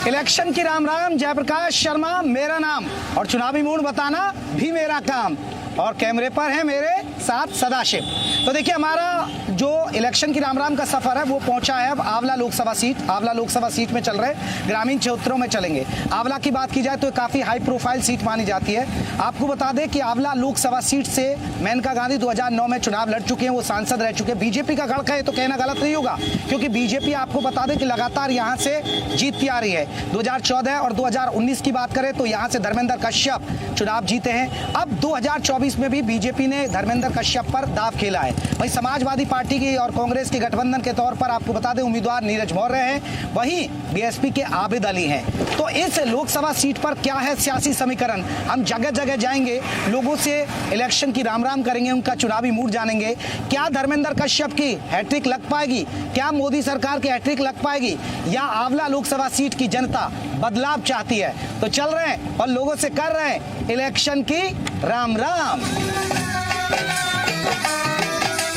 Election की राम राम, जयप्रकाश शर्मा मेरा नाम और चुनावी मूड बताना भी मेरा काम। और कैमरे पर है मेरे साथ सदाशिव। तो देखिए हमारा जो इलेक्शन की राम राम का सफर है वो पहुंचा है अब आंवला लोकसभा सीट में चल रहे ग्रामीण क्षेत्रों में चलेंगे। आंवला की बात की जाए तो काफी हाई प्रोफाइल सीट मानी जाती है। आपको बता दें कि आंवला लोकसभा सीट से मेनका गांधी 2009 में चुनाव लड़ चुके हैं, वो सांसद रह चुके हैं। बीजेपी का गढ़ है तो कहना गलत नहीं होगा, क्योंकि बीजेपी आपको बता दें कि लगातार यहाँ से जीतती आ रही है। 2014 और 2019 की बात करें तो यहाँ से धर्मेंद्र कश्यप चुनाव जीते हैं। अब 2024 में भी बीजेपी ने धर्मेंद्र कश्यप पर दाव खेला है। वहीं समाजवादी पार्टी की और कांग्रेस के गठबंधन के तौर पर आपको बता दें उम्मीदवार नीरज मौर्य हैं, वहीं बीएसपी के आबिद अली हैं। तो इस लोकसभा सीट पर क्या है सियासी समीकरण, हम जगह जगह जाएंगे, लोगों से इलेक्शन की राम राम करेंगे, उनका चुनावी मूड जानेंगे। क्या धर्मेंद्र कश्यप की हैट्रिक लग पाएगी, क्या मोदी सरकार की हैट्रिक लग पाएगी, या आंवला लोकसभा सीट की जनता बदलाव चाहती है? तो चल रहे हैं और लोगों से कर रहे हैं इलेक्शन की राम राम।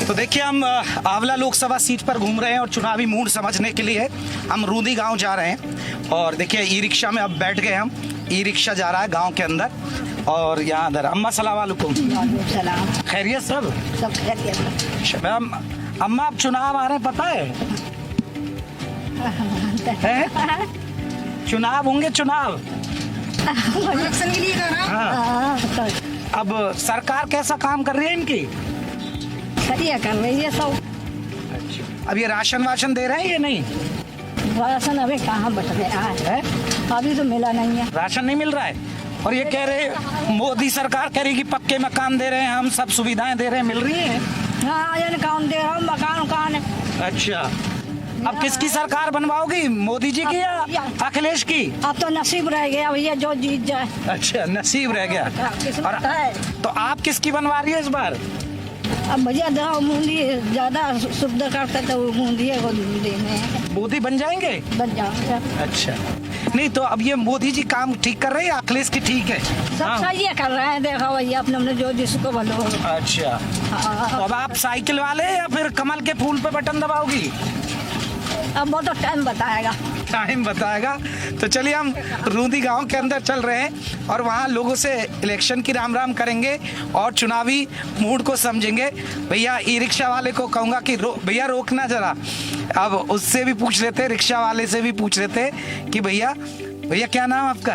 तो देखिए हम आंवला लोकसभा सीट पर घूम रहे हैं और चुनावी मूड समझने के लिए हम रूदी गांव जा रहे हैं। और देखिए ई रिक्शा में अब बैठ गए हम, ई रिक्शा जा रहा है गांव के अंदर। और यहाँ इधर अम्मा सलाम वालेकुम। खैरियत सब खैरियत। अम्मा अब चुनाव आ रहे हैं पता है? चुनाव होंगे, चुनाव इलेक्शन के लिए। हाँ। अब सरकार कैसा काम कर रही है इनकी? बढ़िया कर रही है सब। अच्छा, अब ये राशन वाशन दे रहे हैं ये नहीं? राशन अभी कहाँ बच गया है, अभी तो मिला नहीं है, राशन नहीं मिल रहा है। और ये कह रहे मोदी सरकार कह रही कि पक्के मकान दे रहे हैं, हम सब सुविधाएं दे रहे हैं, मिल रही है? हाँ काम दे रहा हूँ, मकान है। अच्छा, अब किसकी सरकार बनवाओगी, मोदी जी की या अखिलेश की? अब तो नसीब रह गया भैया, जो जीत जाए। अच्छा, नसीब रह गया। और तो आप किसकी बनवा रही है इस बार? अब भैया बूंदी ज्यादा सुविधा करता तो बूंदी है, वो देने मोदी बन जाएंगे? बन जाएंगे। अच्छा, नहीं तो अब ये मोदी जी काम ठीक कर रहे हैं, अखिलेश की ठीक है? सब सही है कर रहे हैं, देखो भैया अपने जो जिसको भलो। अच्छा, तो अब आप साइकिल वाले या फिर कमल के फूल पे बटन दबाओगी? अब वो तो टाइम बताएगा। तो चलिए हम रूदी गांव के अंदर चल रहे हैं और वहाँ लोगों से इलेक्शन की राम राम करेंगे और चुनावी मूड को समझेंगे। भैया ई रिक्शा वाले को कहूँगा कि भैया रोकना जरा। अब उससे भी पूछ लेते, रिक्शा वाले से भी पूछ लेते कि भैया क्या नाम आपका?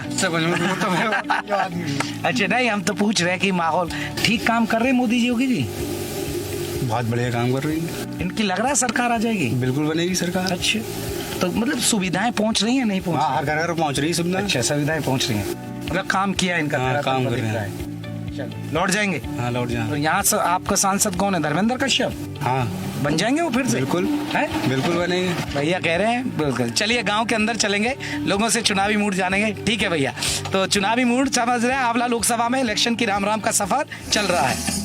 अच्छा, नहीं हम तो पूछ रहे हैं कि माहौल ठीक काम कर रहे मोदी जी होगी जी? बहुत बढ़िया काम कर रही है। इनकी लग रहा है सरकार आ जाएगी? बिल्कुल बनेगी सरकार। अच्छा, तो मतलब सुविधाएं पहुंच रही हैं नहीं पहुंच? हाँ, हर घर पहुंच रही है सुविधा। अच्छा, सुविधाएं पहुंच रही हैं, मतलब काम किया इनका। हाँ, काम कर रहे हैं। लौट जाएंगे? हाँ, लौट जाएंगे। तो यहाँ से आपका सांसद कौन है, धर्मेंद्र कश्यप? हाँ, बन जाएंगे वो फिर से? बिल्कुल है, बिल्कुल बनेंगे। भैया कह रहे हैं बिल्कुल। चलिए गांव के अंदर चलेंगे, लोगों से चुनावी मूड जानेंगे। ठीक है भैया, तो चुनावी मूड समझ रहे हैं, आंवला लोकसभा में इलेक्शन की राम राम का सफर चल रहा है।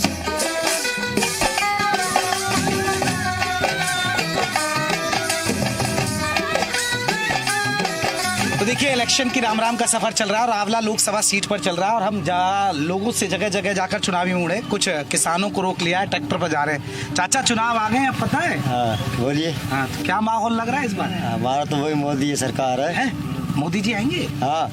तो देखिए इलेक्शन की राम राम का सफर चल रहा है और आंवला लोकसभा सीट पर चल रहा है और हम लोगों से जगह जगह जाकर चुनावी मूड है। कुछ किसानों को रोक लिया है, ट्रैक्टर पर जा रहे हैं। चाचा चुनाव आ गए, अब पता है? हाँ बोलिए। हाँ, तो क्या माहौल लग रहा है इस बार? हमारा तो वही मोदी सरकार है। मोदी जी आएंगे? हाँ।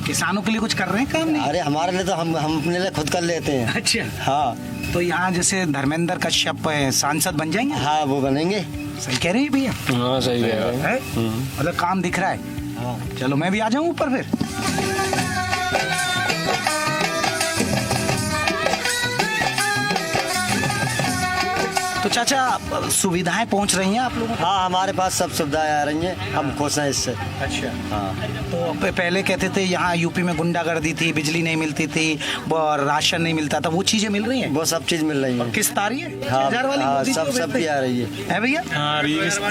किसानों के लिए कुछ कर रहे हैं काम? नहीं, अरे हमारे लिए तो हम अपने लिए खुद कर लेते हैं। अच्छा, हाँ। तो यहाँ जैसे धर्मेंद्र कश्यप सांसद बन जाएंगे? हाँ, वो बनेंगे। सही कह रहे हैं भैया? हाँ, सही कह रहे हैं। मतलब काम दिख रहा है। हाँ। चलो मैं भी आ जाऊँ ऊपर फिर। तो चाचा सुविधाएं पहुंच रही हैं आप लोगों को? हाँ, हमारे पास सब सुविधाएं आ रही हैं, हम खुश हैं इससे। अच्छा, हाँ। तो पहले कहते थे यहाँ यूपी में गुंडागर्दी थी, बिजली नहीं मिलती थी और राशन नहीं मिलता था, वो चीजें मिल रही हैं? वो सब चीज मिल रही है। किस्त आ रही है? हाँ, वाली सब की आ रही है भैया? हाँ, आ रही है किस्त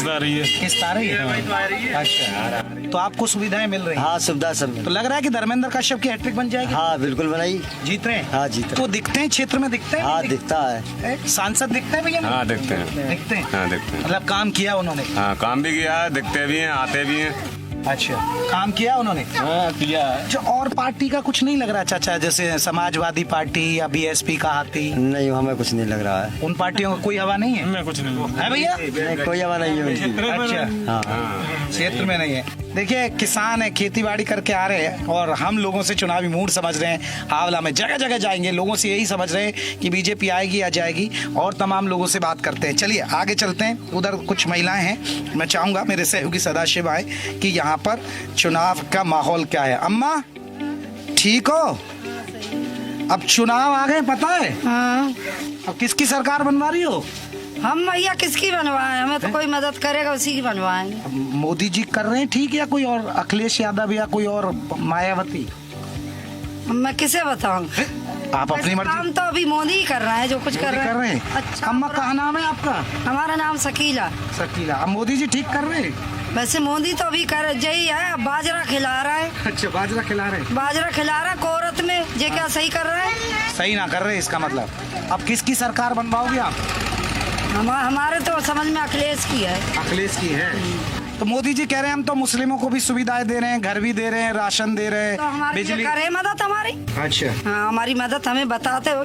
आ रही है। किस्त आ रही है? अच्छा, तो आपको सुविधाएं मिल रही हैं? हाँ, सुविधा सब। तो लग रहा है कि धर्मेंद्र कश्यप की हैट्रिक बन जाएगी? हाँ, बिल्कुल बनाई। जीत रहे हैं? हाँ, जीत रहे। तो दिखते हैं क्षेत्र में, दिखते हैं? हाँ, दिखता है। सांसद दिखते हैं भैया? हाँ, दिखते हैं। दिखते हैं। हाँ, दिखते हैं। मतलब काम किया उन्होंने? हाँ, काम भी किया है, दिखते भी हैं, आते भी हैं। अच्छा, काम किया उन्होंने? हाँ किया है। अच्छा, और पार्टी का कुछ नहीं लग रहा चाचा, जैसे समाजवादी पार्टी या बीएसपी का हाथी, नहीं हमें कुछ नहीं लग रहा है। उन पार्टियों का कोई हवा नहीं है? हमें कुछ नहीं है भैया? नहीं, कोई हवा नहीं है उनकी। अच्छा, हाँ क्षेत्र में नहीं है। देखिए, किसान है, खेती बाड़ी करके आ रहे हैं और हम लोगों से चुनावी मूड समझ रहे हैं। हावड़ा में जगह जगह जाएंगे, लोगों से यही समझ रहे हैं कि बीजेपी आएगी या जाएगी, और तमाम लोगों से बात करते हैं। चलिए आगे चलते हैं, उधर कुछ महिलाएं हैं। मैं चाहूंगा मेरे सहयोगी सदाशिव आए कि यहाँ पर चुनाव का माहौल क्या है। अम्मा ठीक हो? अब चुनाव आ गए, पता है हाँ, अब किसकी सरकार बनवा रही हो? हम भैया किसकी बनवाए, हमें तो कोई मदद करेगा उसी की बनवाएंगे। अब मोदी जी कर रहे हैं ठीक, या कोई और अखिलेश यादव या कोई और मायावती? मैं किसे बताऊं? आप अपनी मर्जी काम तो अभी मोदी ही कर रहा है, जो कुछ कर रहे हैं। अच्छा, अम्मा कहाँ नाम है आपका? हमारा नाम शकीला। शकीला। अब मोदी जी ठीक कर रहे हैं? वैसे मोदी तो अभी कर जही है, अब बाजरा खिला रहा है। अच्छा, बाजरा खिला रहे हैं। बाजरा खिला रहा है कोरत में, ये क्या सही कर रहा है? सही ना कर रहे इसका मतलब। अब किसकी सरकार बनवाओगे आप? हमारे तो समझ में अखिलेश की है। अखिलेश की है। तो मोदी जी कह रहे हैं हम तो मुस्लिमों को भी सुविधाएं दे रहे हैं, घर भी दे रहे हैं, राशन दे रहे तो हैं, हमारी बिजली। करे मदद हमारी। अच्छा हाँ, हमारी मदद हमें बताते हो।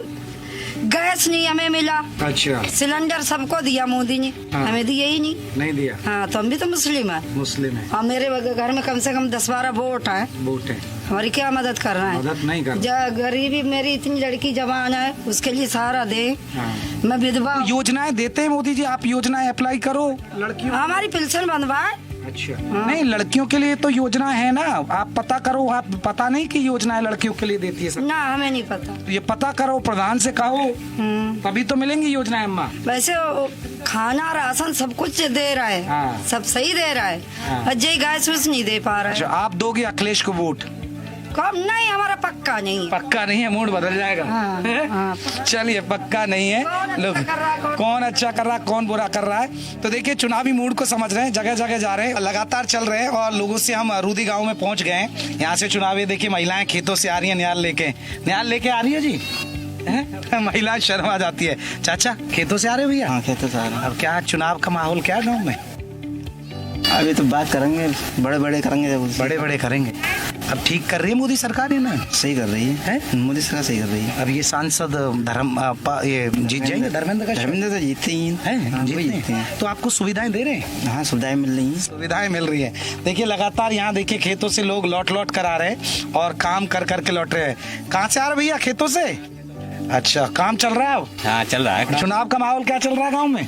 गैस नहीं हमें मिला, अच्छा, सिलेंडर सबको दिया मोदी ने, हाँ। हमें दिया ही नहीं। नहीं दिया। हाँ, तो हम भी तो मुस्लिम है। मुस्लिम है, और मेरे घर में कम से कम 10-12 वोट है। वोट है, हमारी क्या मदद करना है? मदद नहीं कर। गरीबी, मेरी इतनी लड़की जवान है, उसके लिए सहारा दे। हाँ। मैं विधवा हूँ। योजनाएं देते हैं मोदी जी, आप योजनाएं अप्लाई करो लड़कियों। हमारी पेंशन बनवाए। अच्छा, नहीं लड़कियों के लिए तो योजना है ना, आप पता करो। आप पता नहीं कि योजनाएं लड़कियों के लिए देती है सब? ना, हमें नहीं पता। ये पता करो, प्रधान से कहो, तभी तो मिलेंगी योजनाएं अम्मा। वैसे वो खाना राशन सब कुछ दे रहा है। हाँ। सब सही दे रहा है। हाँ। अजय गैस वैस नहीं दे पा रहा अच्छा, है। आप दोगे अखिलेश को वोट? कम नहीं, हमारा पक्का नहीं है। पक्का नहीं है, मूड बदल जाएगा। हाँ, हाँ। चलिए, पक्का नहीं है। लोग कौन अच्छा कर रहा है, कौन बुरा कर रहा है, तो देखिए चुनावी मूड को समझ रहे हैं, जगह जगह जा रहे हैं, लगातार चल रहे हैं। और लोगों से हम रूदी गांव में पहुंच गए हैं। यहाँ से चुनावी देखिए महिलाएं खेतों से आ रही है, न्याल लेके आ रही है जी। महिला शर्म आ जाती है। चाचा खेतों से आ रहे हो भैया? हाँ खेते सारे। अब क्या चुनाव का माहौल क्या है गाँव में? अभी तो बात करेंगे, बड़े बड़े करेंगे जब उससे। बड़े बड़े करेंगे। अब ठीक कर रही है मोदी सरकार है ना? सही कर रही है, मोदी सरकार सही कर रही है। अब ये सांसद ये जीत जाएंगे, धर्मेंद्र तो जीतते ही हैं, हाँ, जीतते वही जीतते हैं। हैं। तो आपको सुविधाएं दे रहे हैं? हाँ सुविधाएं मिल रही हैं। सुविधाएं मिल रही है। देखिए लगातार यहाँ देखिए खेतों से लोग लौट कर आ रहे हैं और काम कर के लौट रहे हैं। कहाँ से आ रहे भैया? खेतों से। अच्छा, काम चल रहा है अब? हाँ चल रहा है। चुनाव का माहौल क्या चल रहा है गाँव में?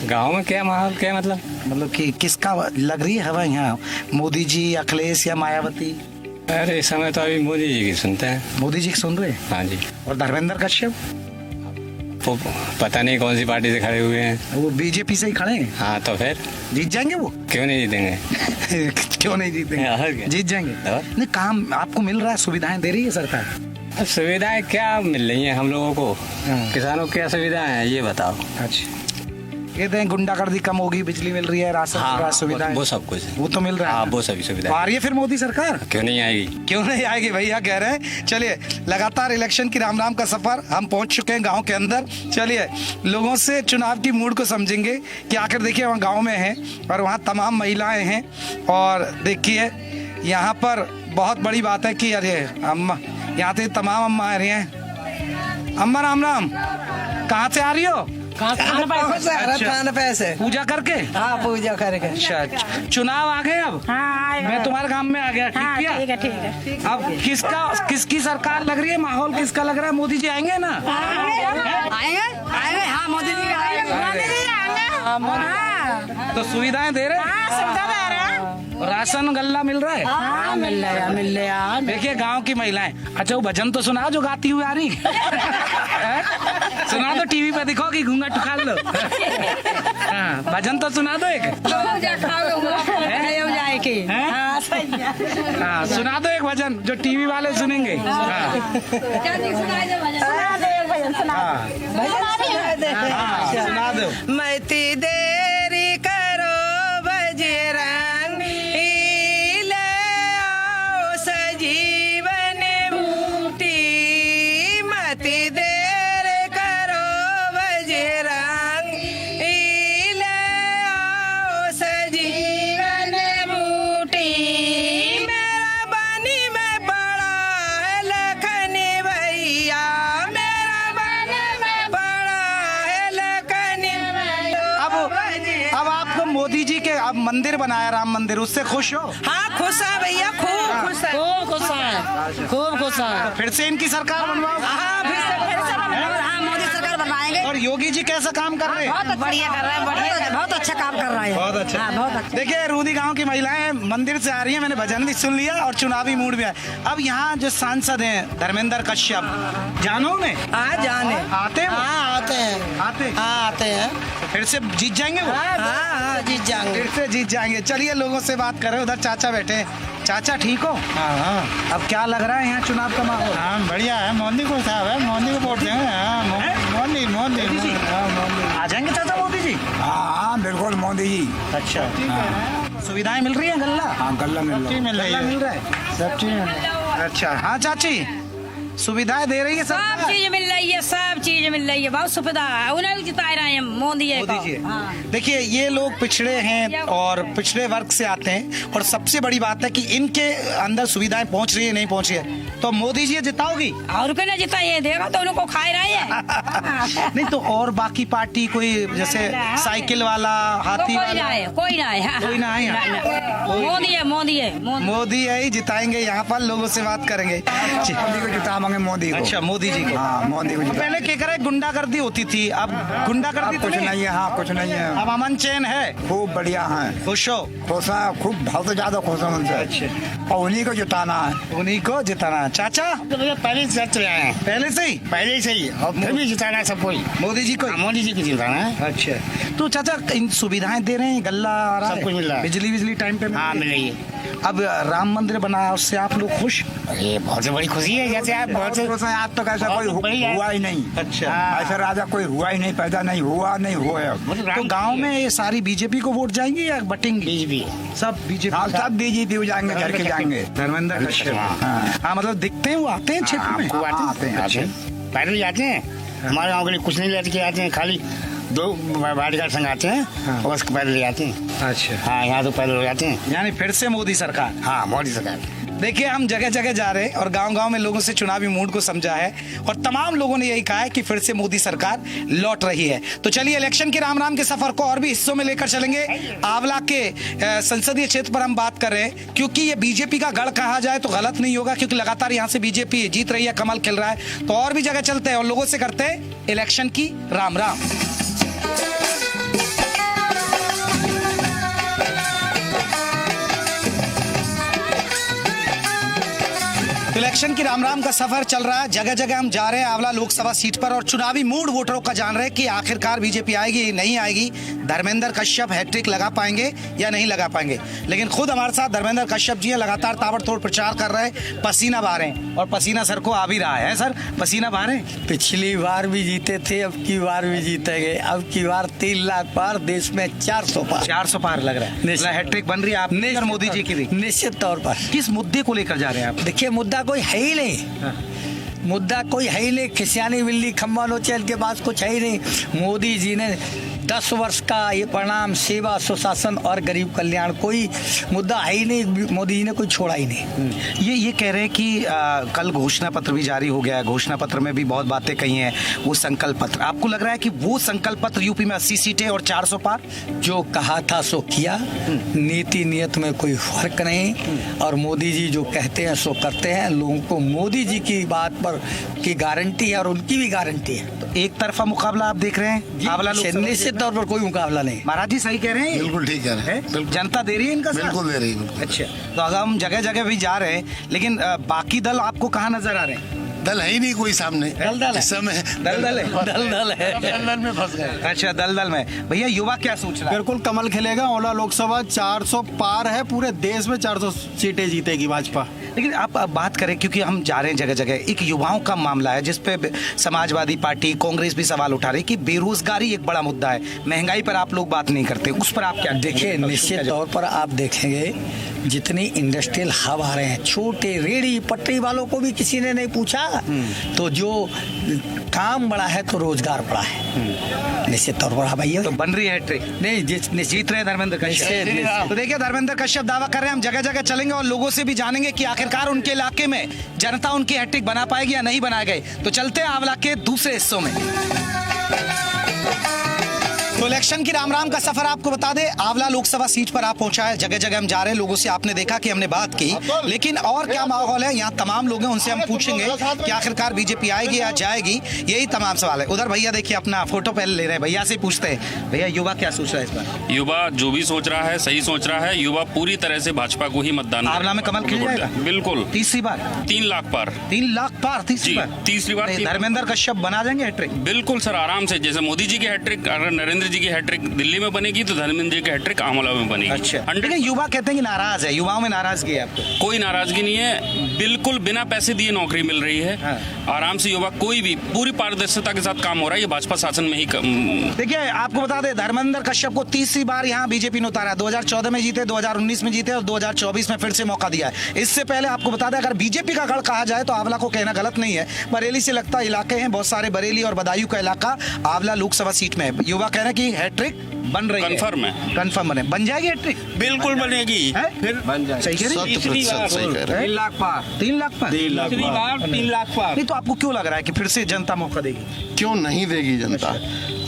गांव में क्या माहौल, क्या मतलब कि किसका लग रही है हवा यहाँ? मोदी जी, अखिलेश या मायावती? अरे इस समय तो अभी मोदी जी की सुनते हैं। मोदी जी की सुन रहे हैं। हाँ जी। और धर्मेंद्र कश्यप? वो पता नहीं कौन सी पार्टी से खड़े हुए हैं। वो बीजेपी से ही खड़े हैं। हाँ तो फिर जीत जाएंगे वो? क्यों नहीं जीतेंगे? क्यों नहीं जीतेंगे? और क्या? जीत जाएंगे। और? नहीं, काम आपको मिल रहा है, सुविधाएं दे रही है सरकार? अब सुविधाएं क्या मिल रही हैं हम लोगों को? हाँ। किसानों को क्या सुविधाएं हैं ये बताओ। अच्छा, ये दें गुंडागर्दी कम होगी, बिजली मिल रही है, राशन सुविधाएं, वो सब कुछ है। वो तो मिल रहा है। हाँ वो सभी सुविधा। तो आ रही है फिर मोदी सरकार? क्यों नहीं आएगी? क्यों नहीं आएगी भैया कह रहे हैं। चलिए, लगातार इलेक्शन की राम राम का सफर, हम पहुंच चुके हैं गांव के अंदर। चलिए लोगों से चुनाव की मूड को समझेंगे कि आखिर देखिए वहाँ गांव में है और वहाँ तमाम महिलाएं हैं। और देखिए यहाँ पर बहुत बड़ी बात है कि अरे अम्मा, यहाँ से तमाम अम्मा आ रही हैं। अम्मा राम राम, कहाँ से आ रही हो? थान पैसे पूजा करके? हाँ पूजा करके। अच्छा, चुनाव आ गए अब? हाँ, मैं तुम्हारे गांव में आ गया, ठीक किया? ठीक है, ठीक है। अब किसकी सरकार लग रही है? माहौल किसका लग रहा है? मोदी जी आएंगे ना? आएंगे आएंगे, हाँ मोदी जी आएंगे। मोदी जी आएंगे। हाँ, तो सुविधाएं दे रहे हैं? हाँ, सुविधा दे रहे हैं। राशन गल्ला मिल रहा है? हाँ, मिल रहा है। देखिए गांव की महिलाएं। अच्छा, वो भजन तो सुना जो गाती हुई आ रही हैं? सुना दो, टीवी पे दिखोगी, घूंघट उखाड़ लो। हाँ, भजन तो सुना दो एक। हाँ, सुना दो एक भजन जो टीवी वाले सुनेंगे। हाँ, सुना दो। मैती देरी करो बजरंगी, ले आओ सजीवन बूटी। मती देर करो बजरंगी, ले आओ सजीवन बूटी। मोदी जी के अब मंदिर बनाया, राम मंदिर, उससे खुश हो? हाँ खुश है भैया, खूब खुश है। खूब खुश है, खूब खुश है। फिर से इनकी सरकार बनवाओ। हाँ फिर से हाँ मोदी सरकार बनवाएंगे। और योगी जी कैसा काम कर रहे हैं? बहुत बढ़िया कर रहे हैं, बढ़िया, बहुत अच्छा काम कर रहे हैं। बहुत अच्छा। हाँ, बहुत अच्छा। देखिए रूदी गांव की महिलाएं मंदिर से आ रही हैं, मैंने भजन भी सुन लिया और चुनावी मूड भी है। अब यहाँ जो सांसद हैं धर्मेंद्र कश्यप, जानो में हाँ जाने। आते हैं वो? हाँ आते हैं, आते हाँ आते हैं। फिर से जीत जाएंगे वो? हाँ जीत जाएंगे। फिर से जीत जाएंगे। चलिए लोगों से बात करें। उधर चाचा बैठे हैं। चाचा ठीक हो? हाँ अब क्या लग रहा है यहाँ चुनाव का माहौल? हाँ बढ़िया है, मोदी को साहब है, मोदी को वोट देंगे। हाँ मोदी मोदी मोदी हाँ मोदी। आ जाएंगे चाचा मोदी जी? हाँ बिल्कुल मोदी जी। अच्छा सुविधाएं मिल रही हैं? गल्ला हाँ गल्ला मिल रही गल्ला मिल रहा है? सब चीज। अच्छा हाँ चाची, सुविधाएं दे रही है सब सरकार? चीज मिल रही है, सब चीज मिल रही है, बहुत सुविधा है। उन्हें भी जिता रहे हैं मोदी जी को। मोदी जी। हाँ। देखिए ये लोग पिछड़े हैं और पिछड़े वर्ग से आते हैं, और सबसे बड़ी बात है कि इनके अंदर सुविधाएं पहुंच रही है नहीं पहुंच रही है, तो मोदी जी जिताओगी? और कोई ना जिता ये देगा तो उनको खाए रहे हैं। नहीं तो और बाकी पार्टी कोई जैसे साइकिल वाला, हाथी कोई ना वाला? है, कोई ना है। कोई ना है यहाँ? मोदी है, मोदी है, मोदी। मोदी है ही जिताएंगे। यहाँ पर लोगों से बात करेंगे। मोदी को जिताएंगे, मोदी को। अच्छा मोदी जी को। हाँ मोदी को जिता। पहले क्या करे, गुंडागर्दी होती थी, अब गुंडागर्दी तो कुछ नहीं है। हाँ कुछ नहीं है, अब अमन चैन है। खूब बढ़िया है। खुश हो? खुश है, खूब बहुत ज्यादा खुश है उनसे। अच्छा। और उन्हीं को जिताना है। उन्हीं को जिताना। चाचा तो भैया पहले से चले आए हैं, पहले से ही पहले से ही, और फिर भी जिताना है सबको ही। मोदी जी को? मोदी जी को जिताना है। अच्छा तो चाचा इन सुविधाएं दे रहे हैं, गल्ला आ रहा है, सब कुछ मिल रहा है। बिजली टाइम पे हाँ मिल रही है। अब राम मंदिर बना, उससे आप लोग खुश? ये बहुत बड़ी खुशी है, जैसे आप बहुत बहुत खुश है। आज तक ऐसा कोई हुआ ही नहीं। अच्छा। ऐसा राजा कोई हुआ ही नहीं, पैदा नहीं हुआ, नहीं हुआ। तो गांव में ये सारी बीजेपी को वोट जाएंगी या बटेंगी? बीजेपी सब बीजेपी। हाँ सब बीजेपी हो जाएंगे, घर के जाएंगे। धर्मेंद्र कश्यप। हाँ। हाँ मतलब दिखते हैं वो, आते हैं क्षेत्र में? आपको आते हैं, आते हैं। पैदल ही आते हैं। हमारे गाँव के लिए कुछ नहीं लेके आते हैं, खाली 2 बॉडीगार्ड संग आते हैं और बस पैदल ही आते हैं। अच्छा हाँ यहाँ तो पैदल हो जाते हैं। यानी फिर से मोदी सरकार? हाँ मोदी सरकार। देखिए हम जगह जगह जा रहे हैं और गांव-गांव में लोगों से चुनावी मूड को समझा है, और तमाम लोगों ने यही कहा है कि फिर से मोदी सरकार लौट रही है। तो चलिए इलेक्शन के राम राम के सफर को और भी हिस्सों में लेकर चलेंगे। आंवला के संसदीय क्षेत्र पर हम बात कर रहे हैं, क्योंकि ये बीजेपी का गढ़ कहा जाए तो गलत नहीं होगा, क्योंकि लगातार यहाँ से बीजेपी जीत रही है, कमल खिल रहा है। तो और भी जगह चलते हैं और लोगों से करते हैं इलेक्शन की राम राम। इलेक्शन की राम राम का सफर चल रहा है, जगह जगह हम जा रहे हैं आंवला लोकसभा सीट पर, और चुनावी मूड वोटरों का जान रहे हैं कि आखिरकार बीजेपी आएगी नहीं आएगी, धर्मेंद्र कश्यप हैट्रिक लगा पाएंगे या नहीं लगा पाएंगे। लेकिन खुद हमारे साथ धर्मेंद्र कश्यप जी हैं, लगातार ताबड़तोड़ प्रचार कर रहे हैं, पसीना बहा रहे हैं, और पसीना सर को आ भी रहा है। सर पसीना बहा रहे हैं? पिछली बार भी जीते थे, अब की बार भी जीतेंगे। अब की बार 3 लाख पार, देश में 400 पार। 400 पार लग रहा है। निश्चित। हैट्रिक बन रही है आप और मोदी जी की भी? निश्चित तौर पर। किस मुद्दे को लेकर जा रहे हैं आप? देखिए मुद्दा कोई है ही नहीं, मुद्दा कोई है ही नहीं। खिसियानी बिल्ली खम्बा नोचे, इनके पास कुछ है ही नहीं। मोदी जी ने 10 वर्ष का ये परिणाम, सेवा, सुशासन और गरीब कल्याण, कोई मुद्दा है ही नहीं। मोदी जी ने कोई छोड़ा ही नहीं। ये कह रहे हैं कि कल घोषणा पत्र भी जारी हो गया है, घोषणा पत्र में भी बहुत बातें कही हैं, वो संकल्प पत्र, आपको लग रहा है कि वो संकल्प पत्र यूपी में 80 सीटें और 400 पार? जो कहा था सो किया, नीति नियत में कोई फर्क नहीं, और मोदी जी जो कहते हैं सो करते हैं। लोगों को मोदी जी की बात पर की गारंटी है और उनकी भी गारंटी है। तो एक तरफा मुकाबला आप देख रहे हैं आंवला लोकसभा? निश्चित तौर पर कोई मुकाबला नहीं। महाराज जी सही कह रहे हैं? बिल्कुल ठीक कह रहे हैं। जनता दे रही है इनका साथ? बिल्कुल दे रही है। अच्छा तो अगर हम जगह जगह भी जा रहे हैं, लेकिन बाकी दल आपको कहाँ नजर आ रहे हैं? दल है ही नहीं कोई सामने। दल है? इस समय दल है? दल है। दल में फंस गए। अच्छा दल में। भैया युवा क्या सोच रहा है? बिल्कुल कमल खिलेगा। आंवला लोकसभा 400 पार है, पूरे देश में 400 सीटें जीतेगी भाजपा। लेकिन आप बात करें, क्योंकि हम जा रहे हैं जगह जगह, एक युवाओं का मामला है जिसपे समाजवादी पार्टी, कांग्रेस भी सवाल उठा रही कि बेरोजगारी एक बड़ा मुद्दा है, महंगाई पर आप लोग बात नहीं करते, उस पर आप क्या? देखिए निश्चित तौर पर आप देखेंगे जितनी इंडस्ट्रियल हब आ रहे हैं, छोटे रेडी पटरी वालों को भी किसी ने नहीं पूछा, तो जो काम बड़ा है तो रोजगार बड़ा है। निश्चित तौर पर भैया तो बन रही है हैट्रिक? नहीं जीत रहे हैं धर्मेंद्र कश्यप। तो देखिए धर्मेंद्र कश्यप दावा कर रहे हैं, हम जगह जगह चलेंगे और लोगों से भी जानेंगे कि आखिरकार उनके इलाके में जनता उनकी हैट्रिक बना पाएगी या नहीं बनाए गए। तो चलते हैं आंवला के दूसरे हिस्सों में। तो इलेक्शन की राम राम का सफर आपको बता दे, आंवला लोकसभा सीट पर आप पहुंचा है, जगह जगह हम जा रहे हैं, लोगों से आपने देखा कि हमने बात की, लेकिन और क्या माहौल है यहाँ तमाम लोग हैं, उनसे हम पूछेंगे कि आखिरकार बीजेपी आएगी या जाएगी, यही तमाम सवाल है। उधर भैया देखिए अपना फोटो पहले ले रहे हैं, भैया से पूछते हैं, भैया युवा क्या सोच रहा है इस बार? युवा जो भी सोच रहा है सही सोच रहा है। युवा पूरी तरह से भाजपा को ही मतदान आंवला में कमल खिल जाएगा बिल्कुल। तीसरी बार 3 लाख पार 3 लाख पार तीसरी जी, बार तीसरी बार। धर्मेंद्र कश्यप बना जाएंगे हैट्रिक? बिल्कुल सर, आराम से। जैसे मोदी जी की हैट्रिक अगर नरेंद्र जी की हैट्रिक दिल्ली में बनेगी तो धर्मेंद्र जी की हैट्रिक आंवला में बनेगी। अच्छा, लेकिन युवा कहते हैं कि नाराज है, युवाओं में नाराजगी है आपको? कोई नाराजगी नहीं है, बिल्कुल बिना पैसे दिए नौकरी मिल रही है। आराम से युवा कोई भी पूरी पारदर्शिता के साथ काम हो रहा है। ये भाजपा शासन में ही देखिए आपको बता दें, धर्मेंद्र कश्यप को तीसरी बार यहाँ बीजेपी ने उतारा। 2014 में जीते, 2019 में जीते और 2024 में फिर से मौका दिया है। इससे पहले आपको बता दें, अगर बीजेपी का गढ़ कहा जाए तो आंवला को कहना गलत नहीं है। बरेली से लगता इलाके हैं बहुत सारे, बरेली और बदायूं का इलाका आंवला लोकसभा सीट में है। युवा कह रहे हैं कि हैट्रिक बन रही है, कंफर्म है, कंफर्म बन जाएगी हैट्रिक? बिल्कुल बनेगी, फिर बन जाएगी। सही कह रहे हैं? 3 लाख पार 3 लाख पार 3 लाख पार। नहीं तो आपको क्यों लग रहा है कि फिर से जनता मौका देगी? क्यों नहीं देगी जनता?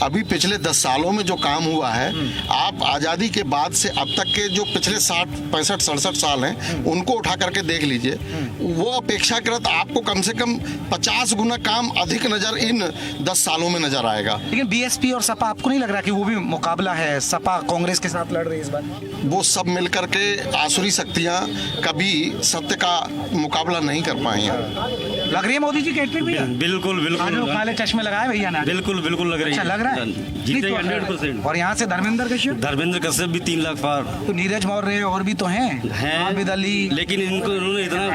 अभी पिछले 10 सालों में जो काम हुआ है, आप आजादी के बाद से अब तक के जो पिछले 60, 65, 67 साल हैं उनको उठा करके देख लीजिए, वो अपेक्षाकृत आपको कम से कम 50 गुना काम अधिक नजर इन 10 सालों में नजर आएगा। लेकिन बीएसपी और सपा, आपको नहीं लग रहा कि वो भी मुकाबला है? सपा कांग्रेस के साथ लड़ रही है इस बार। वो सब मिलकर के आसुरी शक्तियां कभी सत्य का मुकाबला नहीं कर पाई हैं। लग रही है मोदी जी की हैट्रिक भैया? बिल्कुल बिल्कुल काले चश्मे लगाए भैया ना? बिल्कुल बिल्कुल लग रही अच्छा लग रहा है, जीते 100%। और यहाँ से धर्मेंद्र कश्यप भी 3 लाख पार। तो नीरज मौर्य और भी तो हैं आबिद अली, लेकिन इन्होंने इतना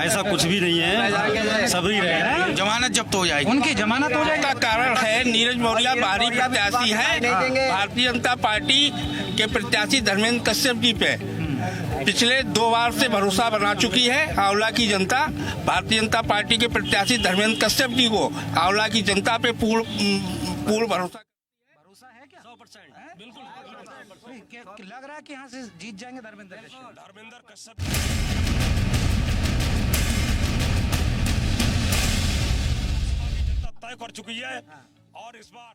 ऐसा कुछ भी नहीं है, सभी रहे। जमानत जब्त हो जाएगी, उनकी जमानत हो जाएगी। का कारण है नीरज मौर्य बाहरी प्रत्याशी है भारतीय जनता पार्टी के प्रत्याशी धर्मेंद्र कश्यप जी पे पिछले 2 बार से भरोसा बना चुकी है आंवला की जनता। भारतीय जनता पार्टी के प्रत्याशी धर्मेंद्र कश्यप जी को आंवला की जनता पे पूर्ण भरोसा है क्या? 100% बिल्कुल लग रहा है कि यहाँ से जीत जाएंगे धर्मेंद्र कश्यप। तय कर चुकी है और इस बार